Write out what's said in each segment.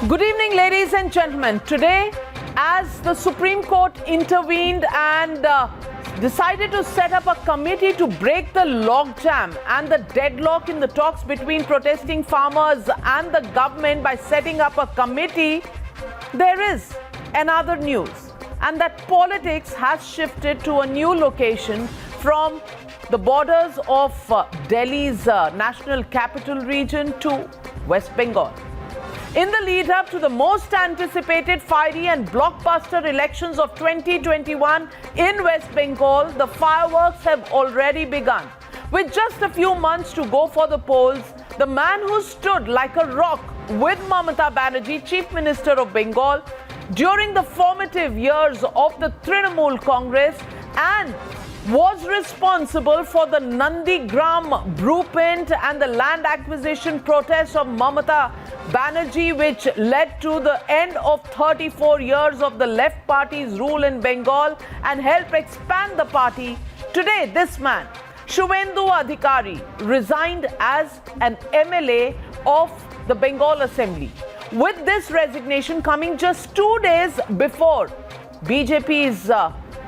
Good evening, ladies and gentlemen. Today, as the Supreme Court intervened and decided to set up a committee to break the logjam and the deadlock in the talks between protesting farmers and the government by setting up a committee, there is another news, and that politics has shifted to a new location from the borders of Delhi's national capital region to West Bengal. In the lead up to the most anticipated fiery and blockbuster elections of 2021 in West Bengal, the fireworks have already begun. With just a few months to go for the polls, the man who stood like a rock with Mamata Banerjee, Chief Minister of Bengal, during the formative years of the Trinamool Congress and was responsible for the Nandigram blueprint and the land acquisition protests of Mamata Banerjee, which led to the end of 34 years of the left party's rule in Bengal and helped expand the party. Today, this man, Suvendu Adhikari, resigned as an MLA of the Bengal Assembly. With this resignation coming just 2 days before BJP's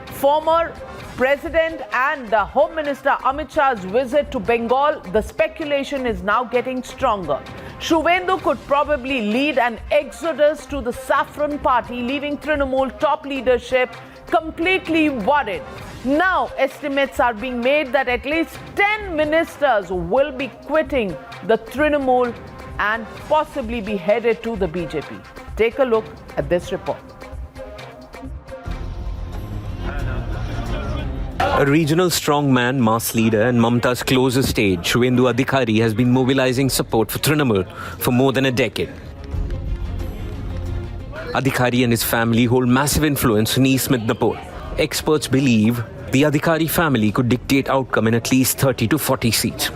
former President and Home Minister Amit Shah's visit to Bengal, the speculation is now getting stronger. Suvendu could probably lead an exodus to the Saffron Party, leaving Trinamool top leadership completely worried. Now, estimates are being made that at least 10 ministers will be quitting the Trinamool and possibly be headed to the BJP. Take a look at this report. A regional strongman, mass leader and Mamata's closest aide, Suvendu Adhikari, has been mobilizing support for Trinamool for more than a decade. Adhikari and his family hold massive influence in East Midnapore. Experts believe the Adhikari family could dictate outcome in at least 30 to 40 seats.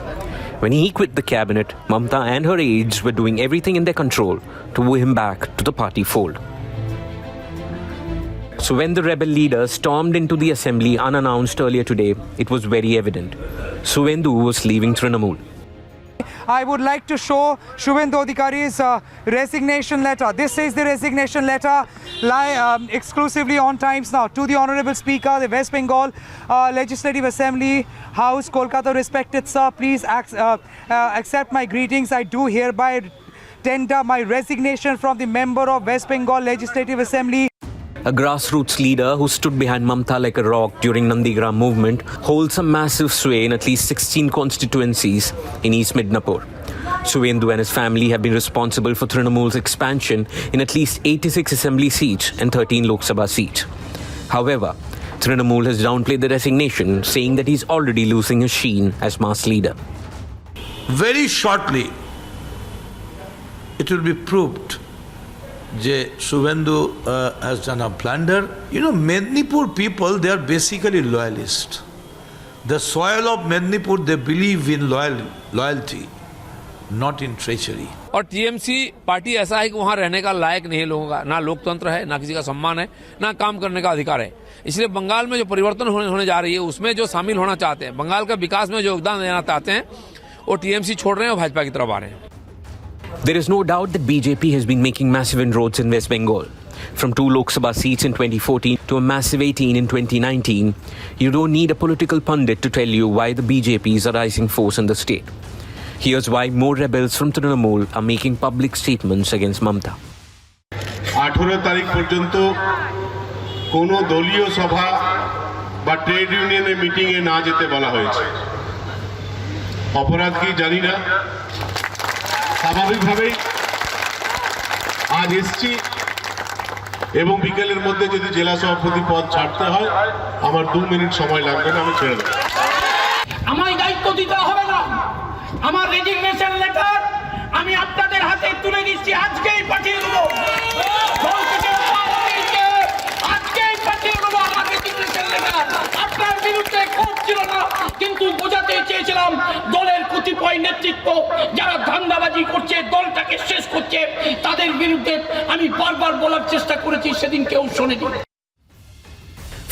When he quit the cabinet, Mamata and her aides were doing everything in their control to woo him back to the party fold. So when the rebel leader stormed into the assembly unannounced earlier today, it was very evident. Suvendu was leaving Trinamool. I would like to show Suvendu Adhikari's resignation letter. This is the resignation letter exclusively on Times Now. To the Honorable Speaker, the West Bengal Legislative Assembly House, Kolkata, respected sir, please accept my greetings. I do hereby tender my resignation from the member of West Bengal Legislative Assembly. A grassroots leader who stood behind Mamata like a rock during Nandigram movement holds a massive sway in at least 16 constituencies in East Midnapore. Suvendu and his family have been responsible for Trinamool's expansion in at least 86 assembly seats and 13 Lok Sabha seats. However, Trinamool has downplayed the resignation, saying that he's already losing his sheen as mass leader. Very shortly, it will be proved that Suvendu has done a blunder. You know, Mednipur people, they are basically loyalists. The soil of Mednipur, they believe in loyalty, not in treachery. और TMC party ऐसा है कि वहाँ रहने का लायक नहीं है लोगों का, ना लोकतंत्र है, ना किसी का सम्मान है, ना काम करने का अधिकार है. इसलिए बंगाल में जो परिवर्तन होने जा रही है, उसमें जो शामिल होना चाहते हैं, बंगाल का विकास में जो योगदान देना चाहते हैं, वो टीएमसी छोड़ रहे हैं और भाजपा की तरफ आ रहे हैं. There is no doubt that BJP has been making massive inroads in West Bengal. From 2 Lok Sabha seats in 2014 to a massive 18 in 2019, you don't need a political pundit to tell you why the BJP is a rising force in the state. Here's why more rebels from Trinamool are making public statements against Mamata. 18 তারিখ পর্যন্ত কোনো দলীয় সভা বা trade ইউনিয়নের মিটিংয়ে না যেতে বলা হয়েছে। অপরাধ কি জানি না, স্বাভাবিকভাবেই আজ এসছি এবং বিকেলের মধ্যে যদি জেলা সভাপতি পদ ছাড়তে হয় আমার 2 মিনিট সময় লাগবে না, আমি ছেড়ে দেব। আমায় দায়িত্ব দিতে হবে না, আমার রেজিগনেশন লেটার আমি আপনাদের হাতে তুলে দিচ্ছি, আজকেই পাঠিয়ে দেবো। আজকেই পাঠিয়ে দেবো আমার রেজিগনেশন লেটার। আপনার বিরুদ্ধে ক্ষোভ ছিল না, কিন্তু বোঝাতে চেয়েছিলাম দলের কতিপয় নেতৃত্ব যারা ধান্দাবাজি করছে, দলটাকে শেষ করছে, তাদের বিরুদ্ধে আমি বারবার বলার চেষ্টা করেছি, সেদিন কেউ শোনেনি।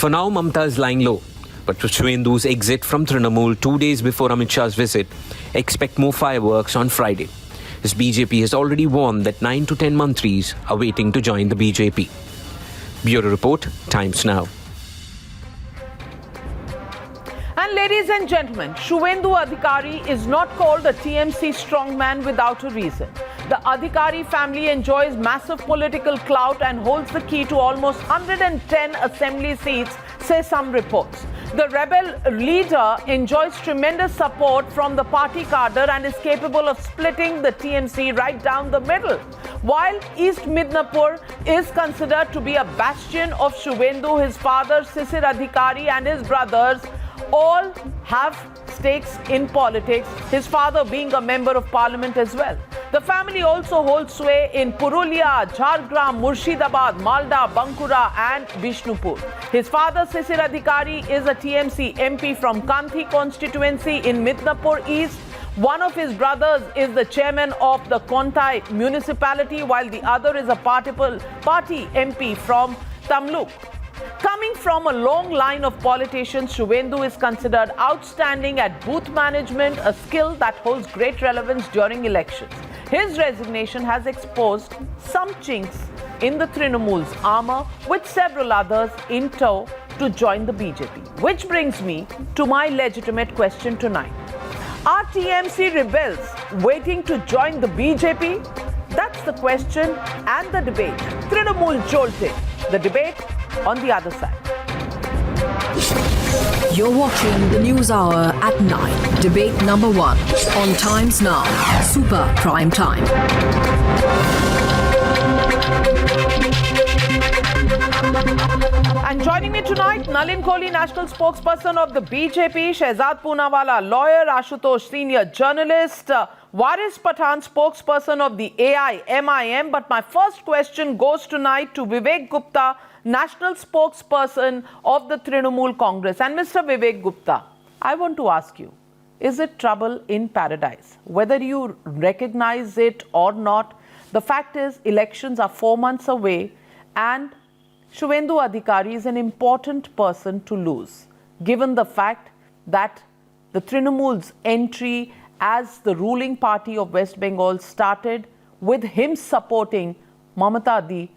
For now, Mamata is lying low. But with Suvendu's exit from Trinamool 2 days before Amit Shah's visit, expect more fireworks on Friday. as BJP has already warned that 9 to 10 mantris are waiting to join the BJP. Bureau Report, Times Now. And ladies and gentlemen, Shuvendu Adhikari is not called a TMC strongman without a reason. The Adhikari family enjoys massive political clout and holds the key to almost 110 assembly seats, say some reports. The rebel leader enjoys tremendous support from the party cadre and is capable of splitting the TMC right down the middle. While East Midnapur is considered to be a bastion of Shuvendu, his father Sisir Adhikari and his brothers all have stakes in politics, his father being a member of parliament as well. The family also holds sway in Purulia, Jhargram, Murshidabad, Malda, Bankura and Bishnupur. His father Sisir Adhikari is a TMC MP from Kanthi constituency in Midnapur East. One of his brothers is the chairman of the Kontai municipality, while the other is a party MP from Tamluk. Coming from a long line of politicians, Shuvendu is considered outstanding at booth management, a skill that holds great relevance during elections. His resignation has exposed some chinks in the Trinamool's armor, with several others in tow to join the BJP. Which brings me to my legitimate question tonight. Are TMC rebels waiting to join the BJP? That's the question and the debate. Trinamool jolted. The debate on the other side. You're watching the News Hour at 9. Debate number 1 on Times Now. Super Prime Time. And joining me tonight, Nalin Kohli, national spokesperson of the BJP, Shehzad Poonawala, lawyer, Ashutosh, senior journalist, Waris Pathan, spokesperson of the AIMIM. But my first question goes tonight to Vivek Gupta, national spokesperson of the Trinamool Congress. And Mr. Vivek Gupta, I want to ask you, is it trouble in paradise? Whether you recognize it or not, the fact is elections are 4 months away and Shuvendu Adhikari is an important person to lose, given the fact that the Trinamool's entry as the ruling party of West Bengal started with him supporting Mamata Di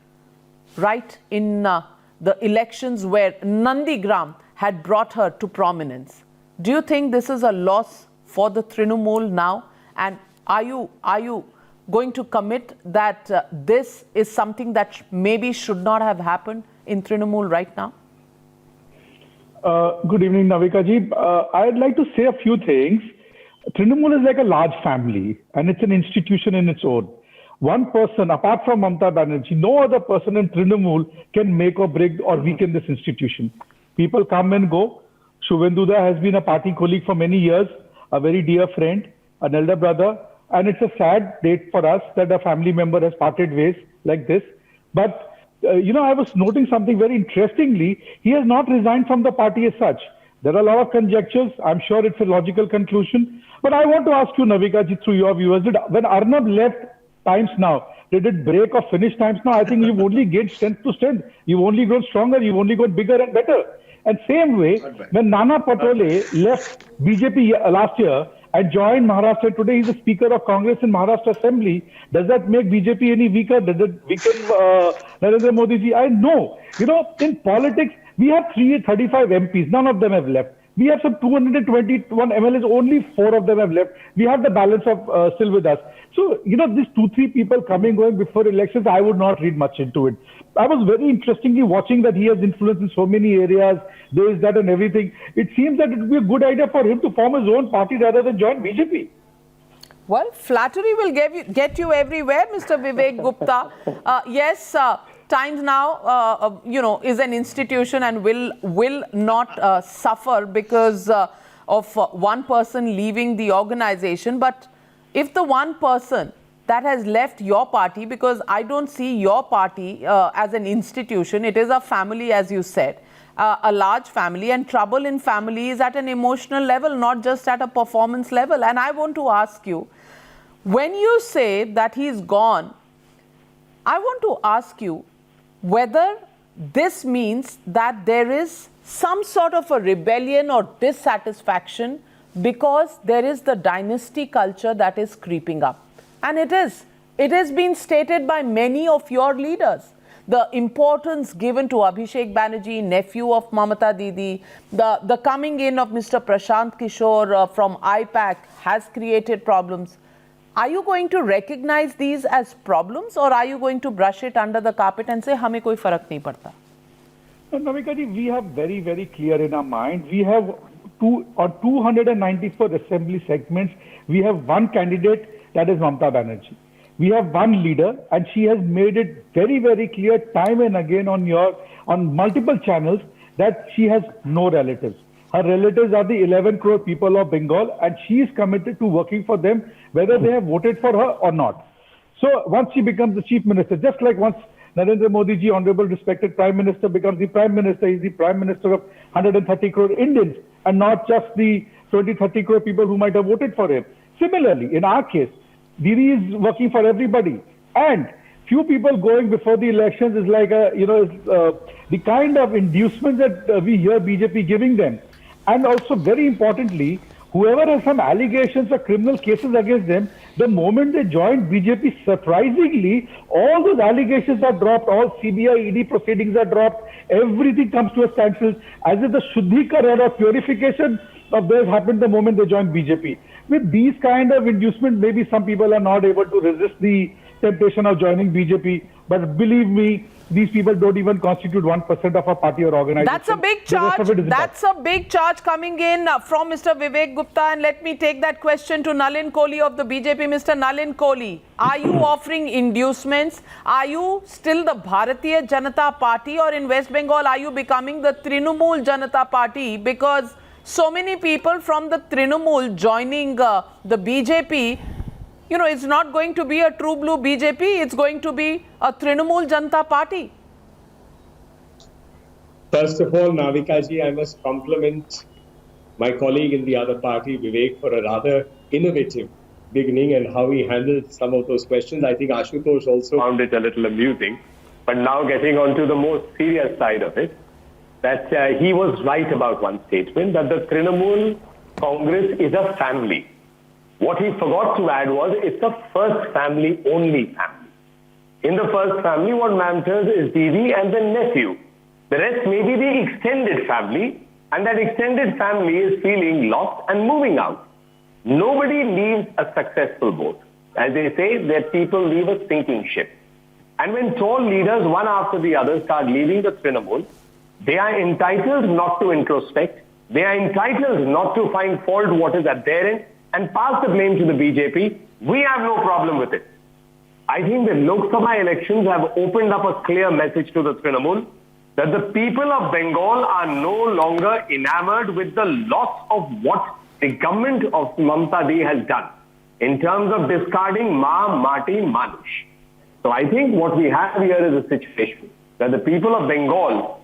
right in the elections where Nandigram had brought her to prominence. Do you think this is a loss for the Trinamool now? And are you going to commit that this is something that maybe should not have happened in Trinamool right now? Good evening, Navika ji. I'd like to say a few things. Trinamool is like a large family and it's an institution in its own. One person, apart from Mamata Banerjee, no other person in Trinamool can make or break or weaken this institution. People come and go. Shuvendu has been a party colleague for many years, a very dear friend, an elder brother, and it's a sad date for us that a family member has parted ways like this. But, I was noting something very interestingly. He has not resigned from the party as such. There are a lot of conjectures. I'm sure it's a logical conclusion. But I want to ask you, Navika ji, through your viewers, when Arnab left Times Now, did it break or finish Times Now? I think you've only gained strength to strength. You've only grown stronger. You've only got bigger and better. And same way, when Nana Patole left BJP last year and joined Maharashtra, today he's the Speaker of Congress in Maharashtra Assembly. Does that make BJP any weaker? Does it weaken Narendra Modi ji? I know. In politics, we have 335 MPs. None of them have left. We have some 221 MLAs. Only 4 of them have left. We have the balance of still with us. So, these 2-3 people coming, going before elections, I would not read much into it. I was very interestingly watching that he has influence in so many areas, this, that and everything. It seems that it would be a good idea for him to form his own party rather than join BJP. Well, flattery will get you everywhere, Mr. Vivek Gupta. Yes, Times Now, is an institution and will not suffer because of one person leaving the organization. But if the one person that has left your party, because I don't see your party as an institution, it is a family, as you said, a large family, and trouble in family is at an emotional level, not just at a performance level. And I want to ask you, when you say that he's gone, I want to ask you whether this means that there is some sort of a rebellion or dissatisfaction because there is the dynasty culture that is creeping up. And it is. It has been stated by many of your leaders. The importance given to Abhishek Banerjee, nephew of Mamata Didi, the coming in of Mr. Prashant Kishore from IPAC has created problems. Are you going to recognize these as problems, or are you going to brush it under the carpet and say, hame koi farak nahi padta? No, Navika ji, we have very, very clear in our mind. We have 294 assembly segments. We have one candidate, that is Mamata Banerjee. We have one leader, and she has made it very, very clear time and again on multiple channels that she has no relatives. Her relatives are the 11 crore people of Bengal, and she is committed to working for them, whether they have voted for her or not. So once she becomes the chief minister, just like once Narendra Modi ji, honorable respected prime minister, becomes the prime minister, he is the prime minister of 130 crore Indians, and not just the 20-30 crore people who might have voted for him. Similarly, in our case, Didi is working for everybody, and few people going before the elections is like the kind of inducements that we hear BJP giving them. And also, very importantly, whoever has some allegations or criminal cases against them, the moment they joined BJP, surprisingly, all those allegations are dropped, all CBI, ED proceedings are dropped, everything comes to a standstill, as if the Shuddhikaran or purification of theirs happened the moment they joined BJP. With these kind of inducement, maybe some people are not able to resist the temptation of joining BJP, but believe me, these people don't even constitute 1% of a party or organization. That's a big charge. That's a big charge coming in from Mr. Vivek Gupta. And let me take that question to Nalin Kohli of the BJP. Mr. Nalin Kohli, are you offering inducements? Are you still the Bharatiya Janata Party, or in West Bengal are you becoming the Trinamool Janata Party? Because so many people from the Trinamool joining the BJP, you know, it's not going to be a true blue BJP, it's going to be a Trinamool Janata Party. First of all, Navika ji, I must compliment my colleague in the other party, Vivek, for a rather innovative beginning and how he handled some of those questions. I think Ashutosh also found it a little amusing. But now getting on to the more serious side of it, that he was right about one statement, that the Trinamool Congress is a family. What he forgot to add was, it's the first family, only family. In the first family, what matters is Didi and the nephew. The rest may be the extended family, and that extended family is feeling lost and moving out. Nobody leaves a successful boat. As they say, that people leave a sinking ship. And when tall leaders, one after the other, start leaving the Trinamool, they are entitled not to introspect. They are entitled not to find fault what is at their end and pass the blame to the BJP. We have no problem with it. I think the Lok Sabha elections have opened up a clear message to the Trinamool that the people of Bengal are no longer enamored with the loss of what the government of Mamata Didi has done in terms of discarding Ma, Mati, Manush. So I think what we have here is a situation that the people of Bengal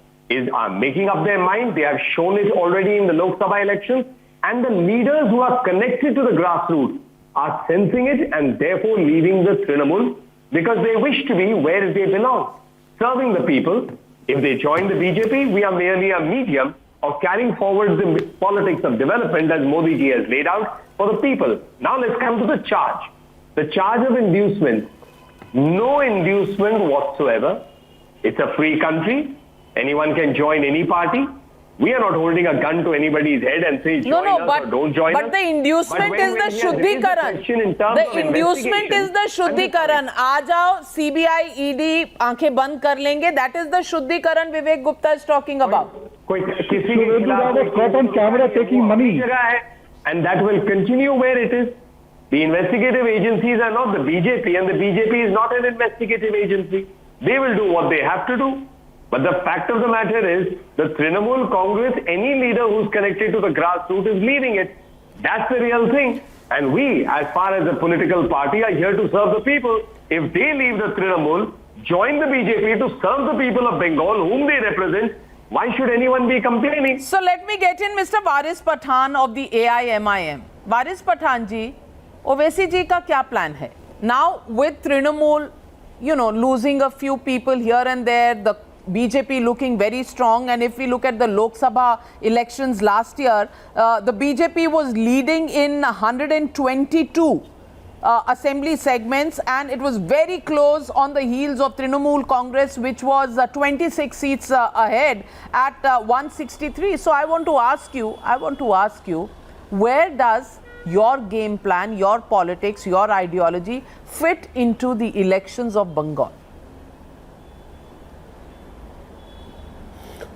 are making up their mind. They have shown it already in the Lok Sabha elections, and the leaders who are connected to the grassroots are sensing it and therefore leaving the Trinamool because they wish to be where they belong, serving the people. If they join the BJP, we are merely a medium of carrying forward the politics of development as Modi ji has laid out for the people. Now let's come to the charge. The charge of inducement. No inducement whatsoever. It's a free country. Anyone can join any party. We are not holding a gun to anybody's head and say join us or don't join us. But the inducement is the Shuddhikaran. The inducement is the Shuddhikaran. आ जाओ CBI, ED आंखें बंद कर लेंगे. That is the Shuddhikaran Vivek Gupta is talking about. कोई किसी के खिलाफ caught on camera taking money. And that will continue where it is. The investigative agencies are not the BJP, and the BJP is not an investigative agency. They will do what they have to do. But the fact of the matter is, the Trinamool Congress, any leader who's connected to the grassroots is leaving it. That's the real thing. And we, as far as a political party, are here to serve the people. If they leave the Trinamool, join the BJP to serve the people of Bengal, whom they represent, why should anyone be complaining? So let me get in Mr. Waris Pathan of the AIMIM. Waris Pathan ji, Owaisi ji ka kya plan hai? Now with Trinamool, you know, losing a few people here and there, the BJP looking very strong, and if we look at the Lok Sabha elections last year, the BJP was leading in 122 assembly segments, and it was very close on the heels of Trinamool Congress, which was 26 seats ahead at 163. So I want to ask you, where does your game plan, your politics, your ideology fit into the elections of Bengal?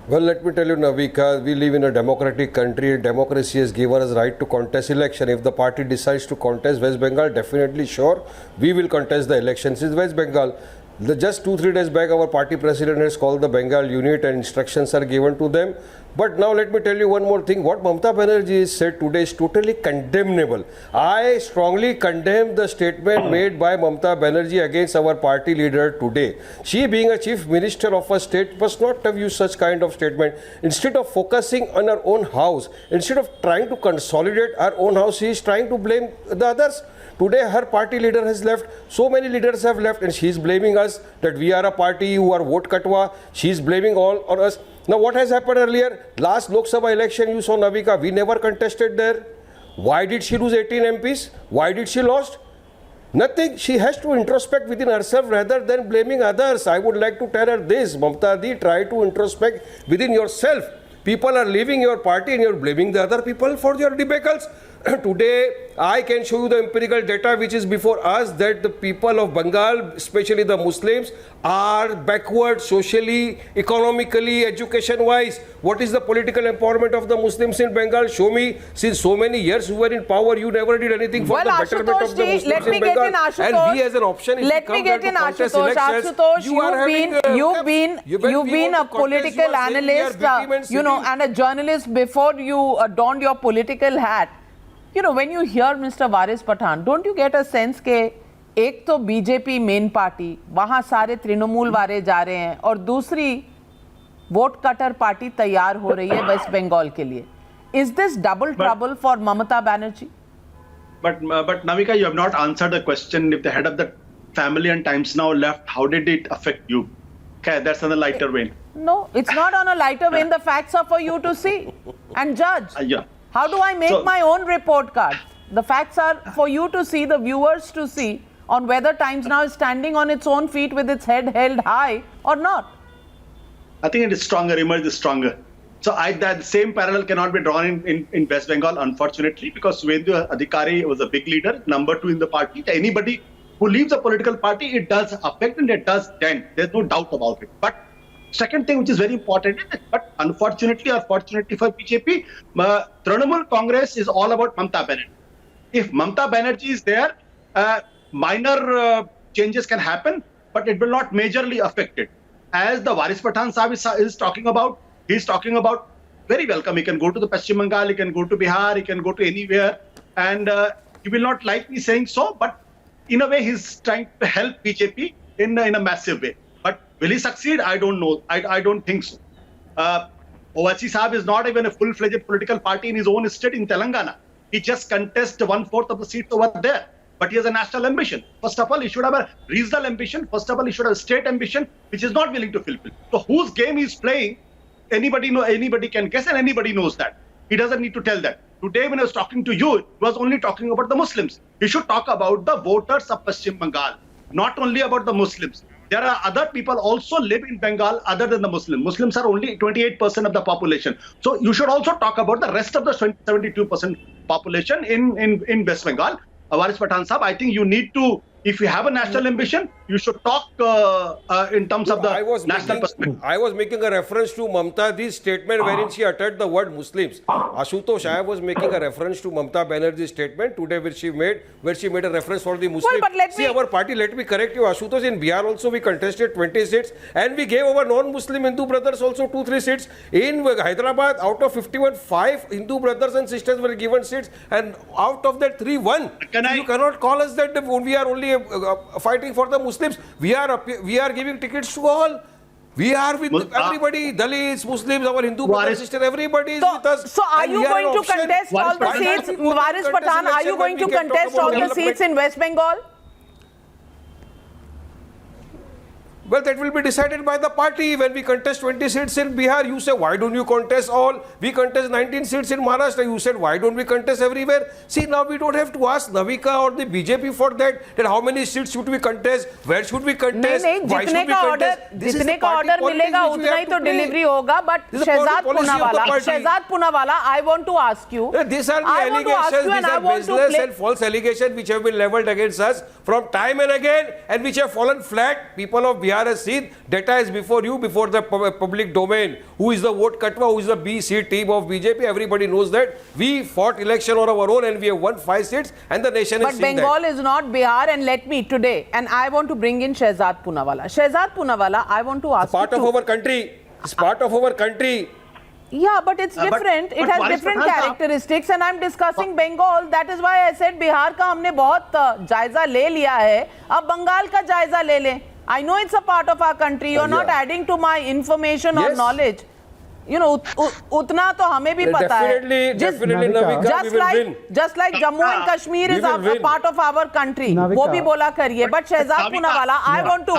Well, let me tell you, Navika, we live in a democratic country. Democracy has given us right to contest election. If the party decides to contest West Bengal, definitely sure, we will contest the elections in West Bengal. Just 2-3 days back, our party president has called the Bengal unit and instructions are given to them. But now let me tell you one more thing. What Mamata Banerjee said today is totally condemnable. I strongly condemn the statement made by Mamata Banerjee against our party leader today. She, being a chief minister of a state, must not have used such kind of statement. Instead of focusing on her own house, instead of trying to consolidate her own house, she is trying to blame the others. Today her party leader has left, so many leaders have left, and she is blaming us that we are a party who are vote katwa. She is blaming all on us. Now what has happened earlier? Last Lok Sabha election, you saw, Navika, we never contested there. Why did she lose 18 MPs? Why did she lost? Nothing. She has to introspect within herself rather than blaming others. I would like to tell her this, Mamata Di, try to introspect within yourself. People are leaving your party and you're blaming the other people for your debacles. Today, I can show you the empirical data which is before us that the people of Bengal, especially the Muslims, are backward socially, economically, education-wise. What is the political empowerment of the Muslims in Bengal? Show me. Since so many years you were in power, you never did anything for the betterment of the Muslims in Bengal. And we as an option, let me get in, Ashutosh. You've been a political analyst, and a journalist before you donned your political hat. You know, when you hear Mr. Waris Pathan, don't you get a sense कि एक तो BJP main party, वहाँ सारे तृणमूल वाले जा रहे हैं, और दूसरी वोट कटर पार्टी तैयार हो रही है वेस्ट बंगाल के लिए. Is this double trouble for Mamata Banerjee? But Navika, you have not answered the question. If the head of the family and Times Now left, how did it affect you? Okay, that's on a lighter vein. No, it's not on a lighter vein. The facts are for you to see and judge. Yeah. How do I make my own report card? The facts are for you to see, the viewers to see, on whether Times Now is standing on its own feet with its head held high or not. I think it is stronger, emerges stronger. So that same parallel cannot be drawn in West Bengal, unfortunately, because Suvendu Adhikari was a big leader, number 2 in the party. Anybody who leaves a political party, it does affect and it does dent. There's no doubt about it. But second thing, which is very important, but unfortunately or fortunately for BJP, Trinamool Congress is all about Mamata Banerjee. If Mamata Banerjee is there, minor changes can happen, but it will not majorly affect it. As the Waris Pathan Sahib is talking about, he's talking about very welcome. He can go to the Paschim Bengal, he can go to Bihar, he can go to anywhere, and he will not like me saying so, but in a way he's trying to help BJP in a massive way. But will he succeed? I don't know. I don't think so. Owaisi Saab is not even a full-fledged political party in his own state in Telangana. He just contests 1/4 of the seats over there. But he has a national ambition. First of all, he should have a regional ambition. First of all, he should have a state ambition, which is not willing to fulfill. So whose game he's playing, anybody can guess, and anybody knows that. He doesn't need to tell that. Today, when I was talking to you, he was only talking about the Muslims. He should talk about the voters of Paschim Bengal, not only about the Muslims. There are other people also live in Bengal other than the Muslims. Muslims are only 28% of the population. So you should also talk about the rest of the 72% population in West Bengal. Waris Pathan Sahab, I think you need to, if you have a national ambition, you should talk in terms of the national perspective. I was making a reference to Mamata Di's statement wherein she uttered the word Muslims. Ashutosh, I was making a reference to Mamata Banerjee's statement today where she made a reference for the Muslims. Well, our party, let me correct you, Ashutosh, in Bihar also we contested 20 seats and we gave our non-Muslim Hindu brothers also 2-3 seats. In Hyderabad, out of 51, 5 Hindu brothers and sisters were given seats, and out of that 3, 1. You cannot call us that we are only fighting for the Muslims. We are giving tickets to all. We are with everybody, Dalits, Muslims, our Hindu brothers, sisters, everybody is with us. So are you going to contest all the seats? Waris Pathan, are you going to contest all the seats in West Bengal? Well, that will be decided by the party. When we contest 20 seats in Bihar, you say, why don't you contest all? We contest 19 seats in Maharashtra. You said, why don't we contest everywhere? See, now we don't have to ask Navika or the BJP for that how many seats should we contest, where should we contest, why should we contest. जितने का order मिलेगा उतना ही तो delivery होगा. But Shehzad Poonawala, I want to ask you. These are the allegations, these are baseless and false allegations which have been leveled against us from time and again, and which have fallen flat. People of Bihar has seen, data is before you, before the public domain. Who is the vote katwa, who is the BC team of BJP? Everybody knows that. We fought election on our own and we have won 5 seats, and the nation is seeing that. But Bengal is not Bihar, and let me today, and I want to bring in Shehzad Poonawala. Shehzad Poonawala, I want to ask you. It's part of our country. It's part of our country. Yeah, but it's different. It has different characteristics, and I'm discussing Bengal. That is why I said Bihar का हमने बहुत जायजा ले लिया है. अब बंगाल का जायजा ले लें. I know it's a part of our country. You're not adding to my information or knowledge. You know, उतना तो हमें भी पता है. Just like Jammu and Kashmir is a part of our country. वो भी बोला करिए. But Shehzad Poonawala, I want to.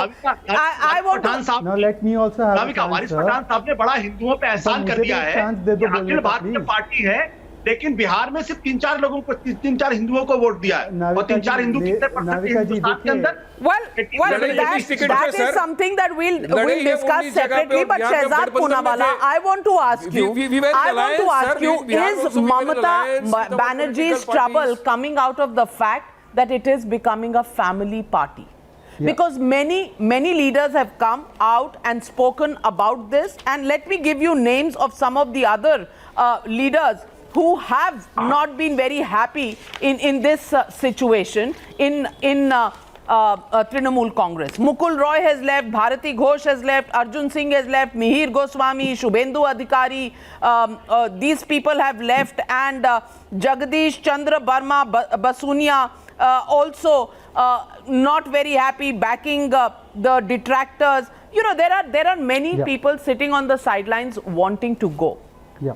Now let me also have. Navika, वारिस पठान साहब ने बड़ा हिंदुओं पे एहसान कर दिया है. अखिल भारतीय पार्टी है, लेकिन बिहार में सिर्फ 3-4 लोगों को, 3-4 हिंदुओं को वोट दिया है. और 3-4 हिंदू कितने परसेंट हिंदुस्तान के अंदर? Well, that is something that we'll discuss separately. But Shehzad Poonawala, I want to ask you, is Mamata Banerjee's trouble coming out of the fact that it is becoming a family party? Because many leaders have come out and spoken about this, and let me give you names of some of the other leaders who have not been very happy in this situation in Trinamool Congress. Mukul Roy has left, Bharati Ghosh has left, Arjun Singh has left, Mihir Goswami, Shubhendu Adhikari, these people have left, and Jagdish Chandra Barma Basunia also not very happy, backing the detractors. You know, there are many people sitting on the sidelines wanting to go.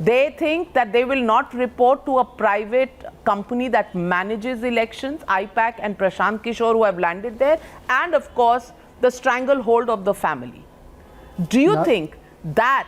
They think that they will not report to a private company that manages elections, IPAC and Prashant Kishore, who have landed there, and of course the stranglehold of the family. Do you think that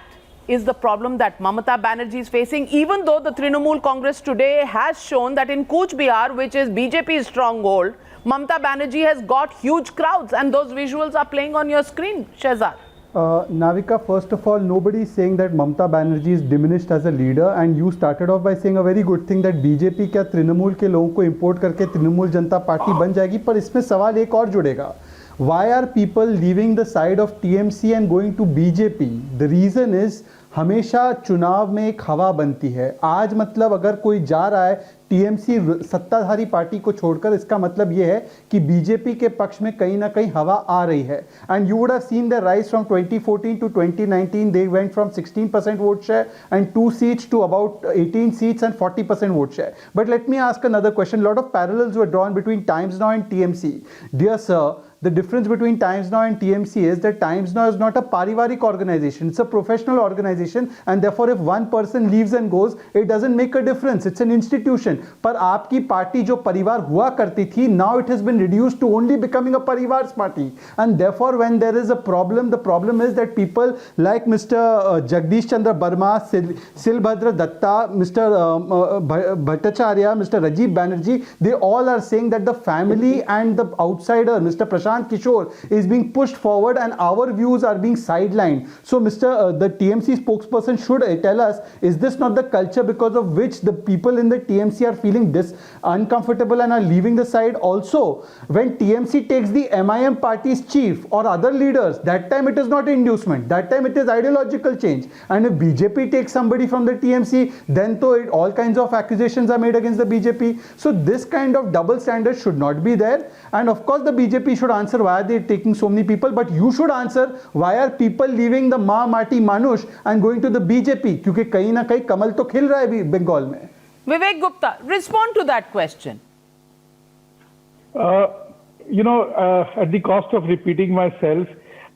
is the problem that Mamata Banerjee is facing, even though the Trinamool Congress today has shown that in Cooch Behar, which is BJP's stronghold, Mamata Banerjee has got huge crowds, and those visuals are playing on your screen, Shehzad. Navika, first of all, nobody is saying that Mamata Banerjee is diminished as a leader, and you started off by saying a very good thing that BJP क्या तृणमूल के लोगों को import करके तृणमूल जनता party बन जाएगी, पर इसमें सवाल एक और जुड़ेगा. Why are people leaving the side of TMC and going to BJP? The reason is हमेशा चुनाव में एक हवा बनती है. आज मतलब अगर कोई जा रहा है टीएमसी सत्ताधारी पार्टी को छोड़कर, इसका मतलब ये है कि बीजेपी के पक्ष में कहीं ना कहीं हवा आ रही है. And you would have seen the rise from 2014 to 2019. They went from 16% vote share and 2 seats to about 18 seats and 40% vote share. But let me ask another question. A lot of parallels were drawn between Times Now and TMC. Dear sir, the difference between Times Now and TMC is that Times Now is not a parivarik organization. It's a professional organization, and therefore if one person leaves and goes, it doesn't make a difference. It's an institution. पर आपकी party जो परिवार हुआ करती थी, now it has been reduced to only becoming a parivar's party. And therefore when there is a problem, the problem is that people like Mr. Jagdish Chandra Barma, Silbhadra Datta, Mr. Bhattacharya, Mr. Rajiv Banerjee, they all are saying that the family and the outsider, Mr. Prashant Kishore, is being pushed forward and our views are being sidelined. So the TMC spokesperson should tell us, is this not the culture because of which the people in the TMC are feeling uncomfortable and are leaving the side? Also, when TMC takes the MIM party's chief or other leaders, that time it is not inducement, that time it is ideological change. And if BJP takes somebody from the TMC, then all kinds of accusations are made against the BJP. So this kind of double standard should not be there. And of course the BJP should answer why are they taking so many people, but you should answer why are people leaving the Ma Mati Manush and going to the BJP? क्योंकि कहीं ना कहीं कमल तो खिल रहा है बंगाल में. Vivek Gupta, respond to that question. At the cost of repeating myself,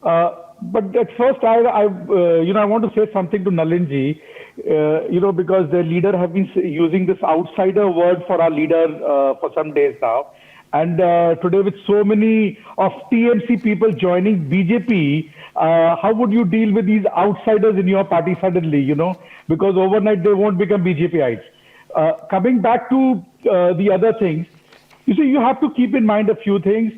but at first I want to say something to Nalinji, because the leader have been using this outsider word for our leader for some days now. And today, with so many of TMC people joining BJP, how would you deal with these outsiders in your party suddenly, because overnight they won't become BJPites. Coming back to the other things, you see, you have to keep in mind a few things.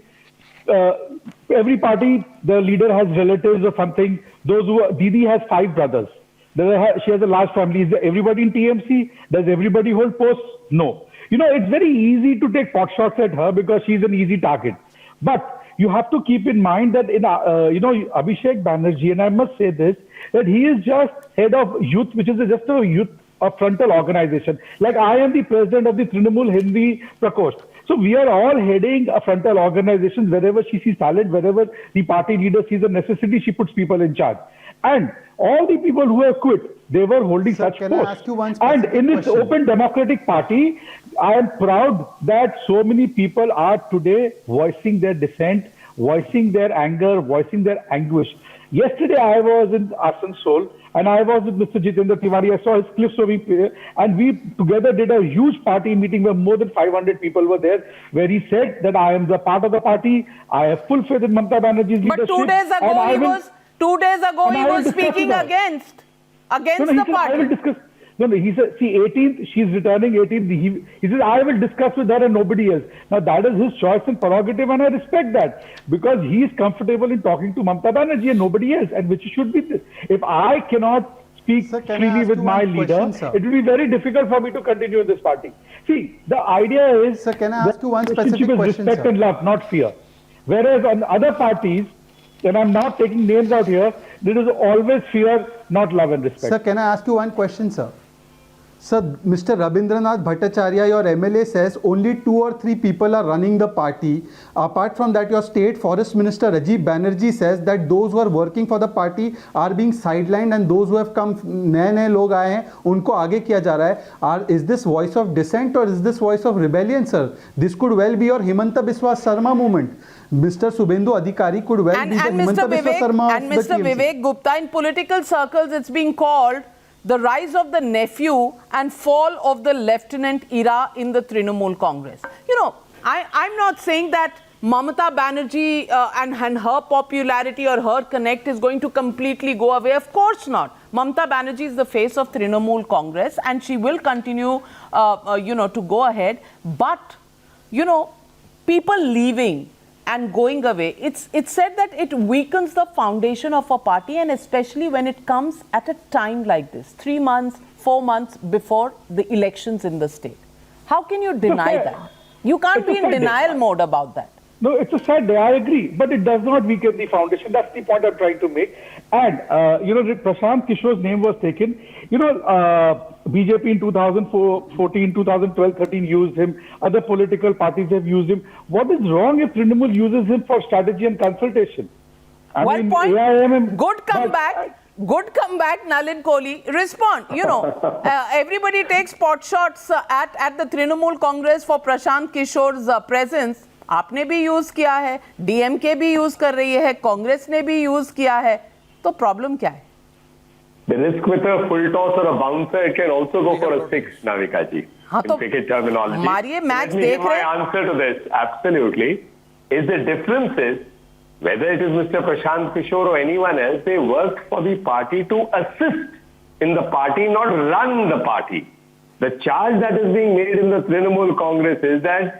Every party, the leader has relatives or something. Didi has 5 brothers. She has a large family. Is there everybody in TMC? Does everybody hold posts? No. It's very easy to take pot shots at her because she's an easy target. But you have to keep in mind that Abhishek Banerjee, and I must say this, that he is just head of youth, which is just a frontal organization. Like I am the president of the Trinamool Hindi Prakost. So we are all heading a frontal organization. Wherever she sees talent, wherever the party leader sees a necessity, she puts people in charge. And all the people who have quit, they were holding such posts. And in this open democratic party, I am proud that so many people are today voicing their dissent, voicing their anger, voicing their anguish. Yesterday, I was in Asansol and I was with Mr. Jitendra Tiwari. I saw his clips of him, and we together did a huge party meeting where more than 500 people were there, where he said that I am the part of the party. I have full faith in Mamata Banerjee's leadership. But 2 days ago, he was speaking against the party. I will discuss. No, he said, see, 18th, she's returning 18th. He says, I will discuss with her and nobody else. Now, that is his choice and prerogative, and I respect that because he is comfortable in talking to Mamata Banerjee and nobody else, and which should be this. If I cannot speak freely with my leader, it will be very difficult for me to continue in this party. See, the idea is can I ask you one specific question, respect and love, not fear. Whereas on other parties, and I'm not taking names out here, there is always fear, not love and respect. Sir, can I ask you one question, sir? Sir, Mr. Rabindranath Bhattacharya, your MLA, says only 2 or 3 people are running the party. Apart from that, your State Forest Minister Rajiv Banerjee says that those who are working for the party are being sidelined and those who have come, नए लोग आए हैं, उनको आगे किया जा रहा है. Is this voice of dissent or is this voice of rebellion, sir? This could well be your Himanta Biswa Sarma movement. Mr. Subhendu Adhikari could well be the Himanta Biswa Sarma of the TMC. And Mr. Vivek Gupta, in political circles, it's being called the rise of the nephew and fall of the lieutenant era in the Trinamool Congress. I'm not saying that Mamata Banerjee and her popularity or her connect is going to completely go away. Of course not. Mamata Banerjee is the face of Trinamool Congress and she will continue, to go ahead. But, people leaving and going away, it's said that it weakens the foundation of a party, and especially when it comes at a time like this, 3 months, 4 months before the elections in the state. How can you deny that? You can't be in denial mode about that. No, it's a sad day, I agree, but it does not weaken the foundation. That's the point I'm trying to make. And, Prashant Kishore's name was taken. BJP in 2014, 2012, 13 used him. Other political parties have used him. What is wrong if Trinamool uses him for strategy and consultation? One point. AIMM, good comeback. Good comeback, Nalin Kohli. Respond. Everybody takes pot shots at the Trinamool Congress for Prashant Kishore's presence. आपने भी use किया है, DMK भी use कर रही है, कांग्रेस ने भी यूज किया है, तो प्रॉब्लम क्या है? The risk with a full toss or a bouncer, it can also go for a 6, Navika ji. In cricket terminology. मारिए मैच देख रहे हैं. My answer to this, absolutely, is the difference is whether it is Mr. Prashant Kishore or anyone else, they work for the party to assist in the party, not run the party. The charge that is being made in the Trinamool Congress is that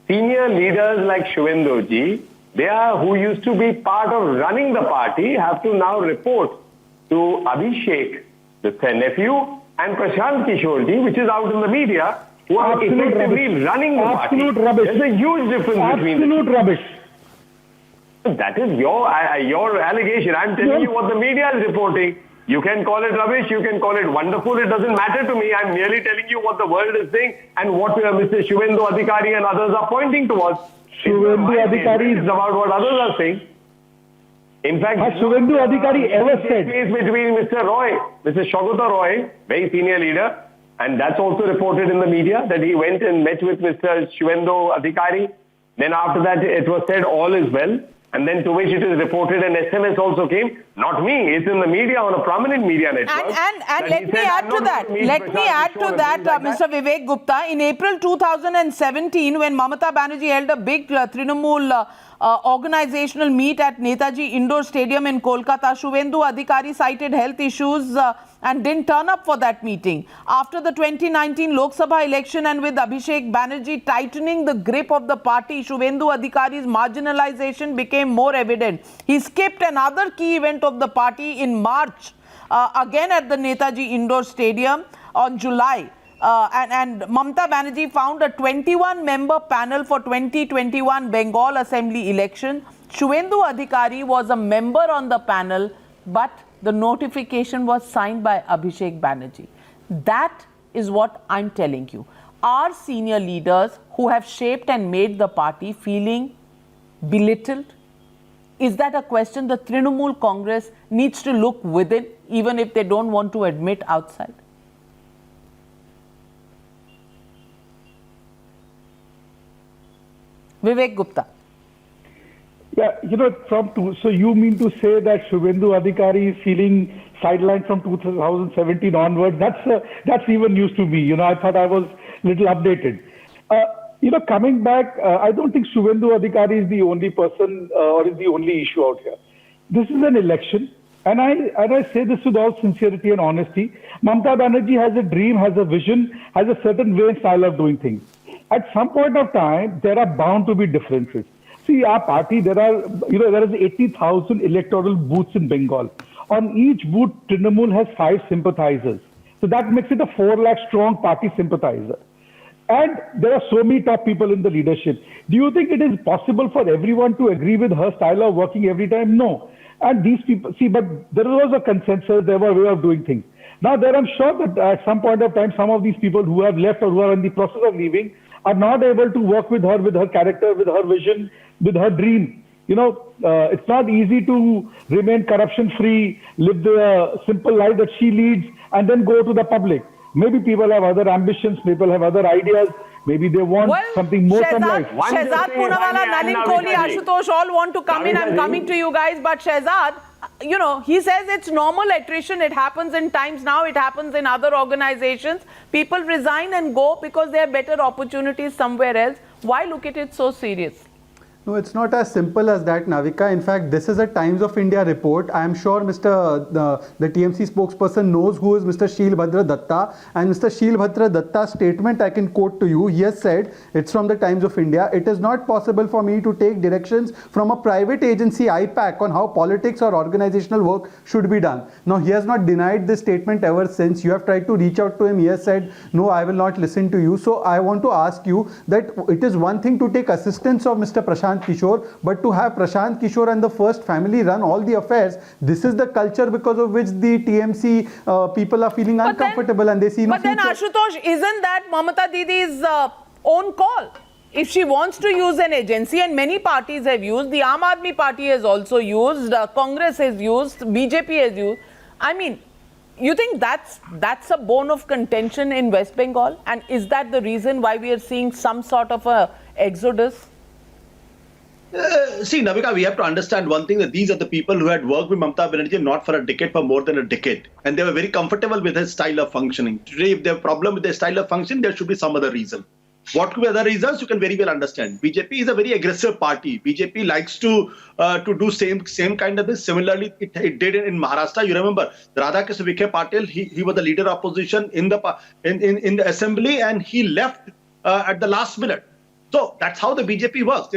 senior leaders like Shubhendu ji, who used to be part of running the party, have to now report to Abhishek, the nephew, and Prashant Kishore ji, which is out in the media, who are effectively running the party. Absolute rubbish. There's a huge difference between them. Absolute rubbish. That is your allegation. I'm telling you what the media is reporting. You can call it rubbish, you can call it wonderful, it doesn't matter to me. I'm merely telling you what the world is saying and what Mr. Shubhendu Adhikari and others are pointing towards. Shubhendu Adhikari is about what others are saying. In fact, has Shubhendu Adhikari ever said? Between Mr. Shogota Roy, very senior leader, and that's also reported in the media that he went and met with Mr. Shubhendu Adhikari. Then after that, it was said all is well. and then to which it is reported an SMS also came. Not me, it's in the media, on a prominent media network. And let me add to that. Let me add to that, Mr. Vivek Gupta. In April 2017, when Mamata Banerjee held a big Trinamool organizational meet at Netaji Indoor Stadium in Kolkata, Shuvendu Adhikari cited health issues and didn't turn up for that meeting. After the 2019 Lok Sabha election and with Abhishek Banerjee tightening the grip of the party, Shuvendu Adhikari's marginalization became more evident. He skipped another key event of the party in March, again at the Netaji Indoor Stadium on July. And Mamata Banerjee found a 21-member panel for 2021 Bengal Assembly election. Shuvendu Adhikari was a member on the panel, but the notification was signed by Abhishek Banerjee. That is what I'm telling you. Our senior leaders who have shaped and made the party feeling belittled? Is that a question the Trinamool Congress needs to look within, even if they don't want to admit outside? Vivek Gupta. Yeah, so you mean to say that Shuvendu Adhikari is feeling sidelined from 2017 onwards? That's even news to me. I thought I was a little updated. Coming back, I don't think Shuvendu Adhikari is the only person or is the only issue out here. This is an election, and I say this with all sincerity and honesty. Mamata Banerjee has a dream, has a vision, has a certain way and style of doing things. At some point of time, there are bound to be differences. See, our party, there is 80,000 electoral booths in Bengal. On each booth, Trinamool has 5 sympathizers. So that makes it a 4 lakh strong party sympathizer. And there are so many top people in the leadership. Do you think it is possible for everyone to agree with her style of working every time? No. And these people, but there was a consensus, there was a way of doing things. Now, I'm sure that at some point of time, some of these people who have left or who are in the process of leaving are not able to work with her character, with her vision, with her dream. It's not easy to remain corruption-free, live the simple life that she leads, and then go to the public. Maybe people have other ambitions, people have other ideas, maybe they want something more from life. Shehzad Poonawalla, Nalin Kohli, Ashutosh all want to come in. I'm coming to you guys, but Shehzad, he says it's normal attrition. It happens in Times Now. It happens in other organizations. People resign and go because they have better opportunities somewhere else. Why look at it so serious? No, it's not as simple as that, Navika. In fact, this is a Times of India report. I am sure the TMC spokesperson knows who is Mr. Shilbhadra Datta. And Mr. Shilbhadra Datta's statement, I can quote to you. He has said, it's from the Times of India, "It is not possible for me to take directions from a private agency, IPAC, on how politics or organizational work should be done." Now, he has not denied this statement ever since. You have tried to reach out to him. He has said, "No, I will not listen to you." So I want to ask you that it is one thing to take assistance of Mr. Prashant Kishore, but to have Prashant Kishore and the first family run all the affairs, this is the culture because of which the TMC people are feeling uncomfortable and they see no future. But then Ashutosh, isn't that Mamata Didi's own call? If she wants to use an agency, and many parties have used, the Aam Aadmi Party has also used, Congress has used, BJP has used. I mean, you think that's a bone of contention in West Bengal? And is that the reason why we are seeing some sort of a exodus? See, Navika, we have to understand one thing, that these are the people who had worked with Mamata Banerjee not for a decade, for more than a decade. And they were very comfortable with his style of functioning. Today, if they have a problem with their style of function, there should be some other reason. What could be other reasons, you can very well understand. BJP is a very aggressive party. BJP likes to do same kind of this. Similarly, it did in Maharashtra. You remember, Radhakishan Vikhe Patil, he was the leader of opposition in the assembly, and he left at the last minute. So that's how the BJP works.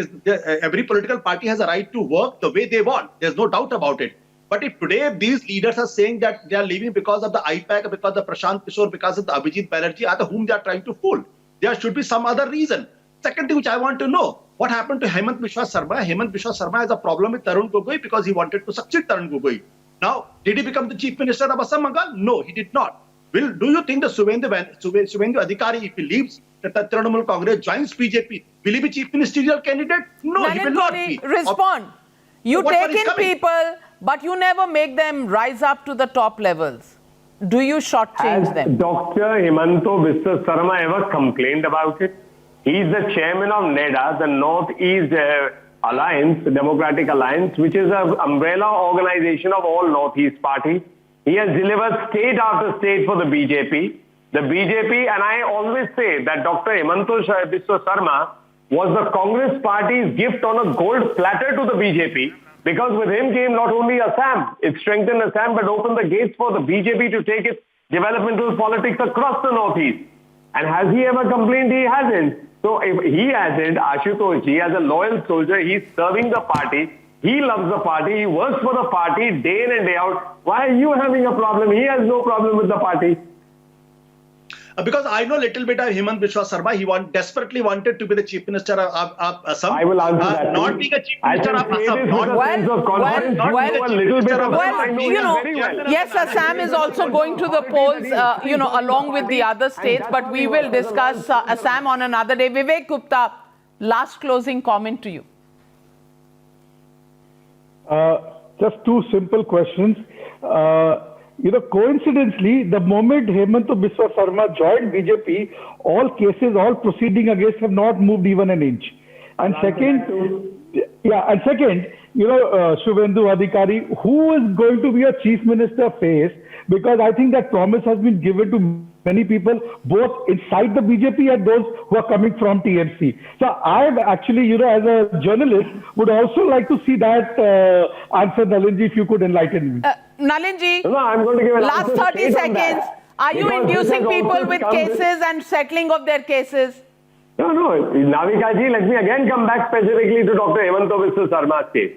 Every political party has a right to work the way they want. There's no doubt about it. But if today these leaders are saying that they are leaving because of the IPAC, because of Prashant Kishore, because of the Abhijit Banerjee, whom they are trying to fool, there should be some other reason. Second thing which I want to know, what happened to Hemant Biswa Sarma? Hemant Biswa Sarma has a problem with Tarun Gogoi because he wanted to succeed Tarun Gogoi. Now, did he become the Chief Minister of Assam Bengal? No, he did not. Do you think the Shuvendu Adhikari, if he leaves, that the Trinamool Congress joins BJP, will he be Chief Ministerial candidate? No, he will not be. Respond. You take in people, but you never make them rise up to the top levels. Do you shortchange them? Dr. Hemanto Biswa Sarma ever complained about it? He is the chairman of NEDA, the Northeast alliance, the Democratic Alliance, which is an umbrella organization of all Northeast parties. He has delivered state after state for the BJP. The BJP, and I always say that Dr. Himanta Biswa Sarma was the Congress party's gift on a gold platter to the BJP, because with him came not only Assam, it strengthened Assam, but opened the gates for the BJP to take its developmental politics across the Northeast. And has he ever complained? He hasn't. So if he hasn't, Ashutosh Ji, as a loyal soldier, he's serving the party. He loves the party. He works for the party day in and day out. Why are you having a problem? He has no problem with the party. Because I know a little bit of Himanta Biswa Sarma. He desperately wanted to be the Chief Minister of Assam. I will answer that. Not being a Chief Minister of Assam. Yes, Assam is also going to the polls, along with the other states, but we will discuss Assam on another day. Vivek Gupta, last closing comment to you. Just two simple questions. Coincidentally, the moment Himanta Biswa Sarma joined BJP, all cases, all proceeding against have not moved even an inch. And second, Shubhendu Adhikari, who is going to be a chief minister face? Because I think that promise has been given to many people, both inside the BJP and those who are coming from TMC. So I actually, as a journalist, would also like to see that answer, Nalinji, if you could enlighten me. Nalinji, no, I'm going to give last 30 seconds. Are you inducing people with cases and settling of their cases? No. Navika ji, let me again come back specifically to Dr. Himanta Biswa Sarma's case.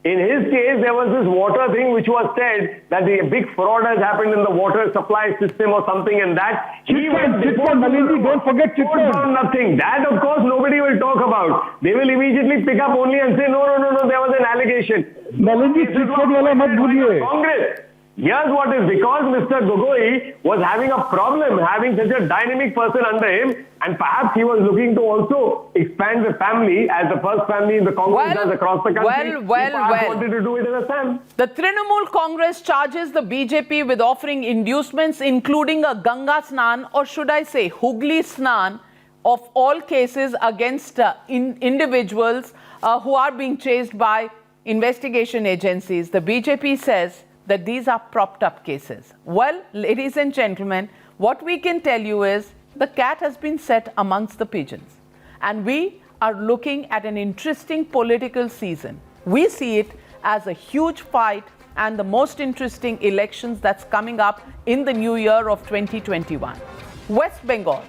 In his case, there was this water thing which was said that the big fraud has happened in the water supply system or something, and that he went Nalinji, don't forget Chitwan. Nothing. That, of course, nobody will talk about. They will immediately pick up only and say, no, there was an allegation. Nalinji, Chitwan wala mat bhuliye. Congress. Here's what is, because Mr. Gogoi was having a problem having such a dynamic person under him, and perhaps he was looking to also expand the family as the first family in the Congress does across the country. He wanted to do it in Assam. The Trinamool Congress charges the BJP with offering inducements, including a Ganga Snan, or should I say Hugli Snan, of all cases against individuals who are being chased by investigation agencies. The BJP says that these are propped up cases. Well, ladies and gentlemen, what we can tell you is the cat has been set amongst the pigeons. And we are looking at an interesting political season. We see it as a huge fight and the most interesting elections that's coming up in the new year of 2021. West Bengal,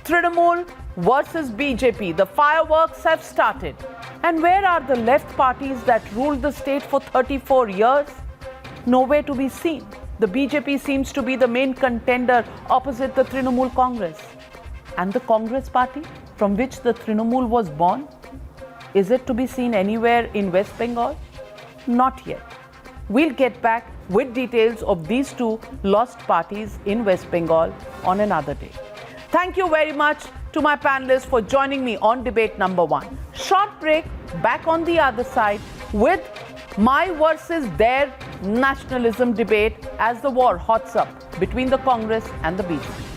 Trinamool versus BJP. The fireworks have started. And where are the left parties that ruled the state for 34 years? Nowhere to be seen. The BJP seems to be the main contender opposite the Trinamool Congress. And the Congress party, from which the Trinamool was born, is it to be seen anywhere in West Bengal? Not yet. We'll get back with details of these two lost parties in West Bengal on another day. Thank you very much to my panelists for joining me on debate number 1. Short break, back on the other side with my versus their nationalism debate as the war hots up between the Congress and the BJP.